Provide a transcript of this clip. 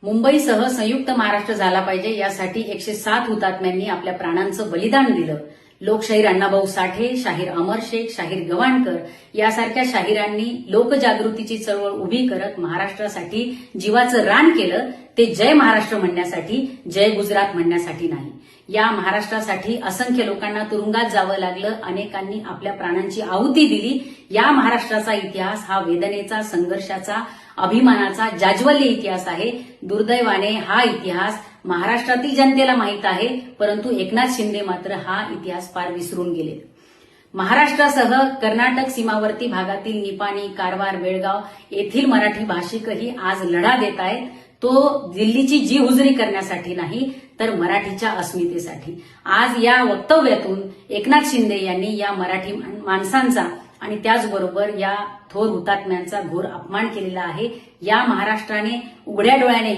मुंबईसह संयुक्त महाराष्ट्र झाला पाहिजे यासाठी 107 हुतात्म्यांनी आपल्या प्राणांचं बलिदान दिलं. लोकशाहीर अण्णाभाऊ साठे, शाहीर अमर शेख, शाहीर गवाणकर यासारख्या शाहिरांनी लोकजागृतीची चळवळ उभी करत महाराष्ट्रासाठी जीवाचं रान केलं. ते जय महाराष्ट्र म्हणण्यासाठी, जय गुजरात म्हणण्यासाठी नाही. या महाराष्ट्रासाठी असंख्य लोकांना तुरुंगात जावं लागलं. अनेकांनी आपल्या प्राणांची आहुती दिली. या महाराष्ट्राचा इतिहास हा वेदनेचा, संघर्षाचा, अभिमानाचा, जाज्वल्य इतिहास आहे. दुर्दैवाने हा इतिहास महाराष्ट्रातील जनतेला माहीत आहे, परंतु एकनाथ शिंदे मात्र हा इतिहास फार विसरून गेले. महाराष्ट्रासह कर्नाटक सीमावर्ती भागातील निपाणी, कारवार, बेळगाव येथील मराठी भाषिकही आज लढा देत आहेत. तो दिल्लीची जी हुजरी करण्यासाठी नाही, तर मराठीच्या अस्मितेसाठी. आज या वक्तव्यातून एकनाथ शिंदे यांनी या मराठी माणसांचा आणि त्याचबरोबर या थोर हुतात्म्यांचा घोर अपमान केलेला आहे. या महाराष्ट्राने उघड्या डोळ्याने